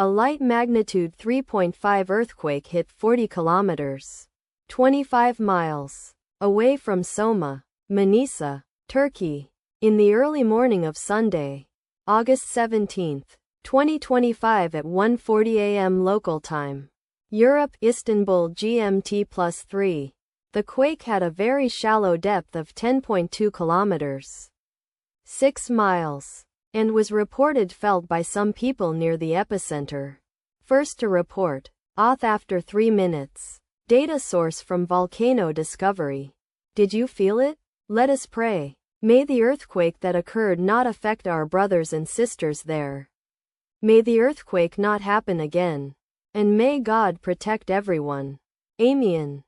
A light magnitude 3.5 earthquake hit 40 kilometers, 25 miles, away from Soma, Manisa, Turkey, in the early morning of Sunday, August 17, 2025 at 1:40 a.m. local time. Europe, Istanbul GMT+3. The quake had a very shallow depth of 10.2 kilometers, 6 miles, and was reported felt by some people near the epicenter. First to report, auth after 3 minutes. Data source from Volcano Discovery. Did you feel it? Let us pray. May the earthquake that occurred not affect our brothers and sisters there. May the earthquake not happen again. And may God protect everyone. Amen.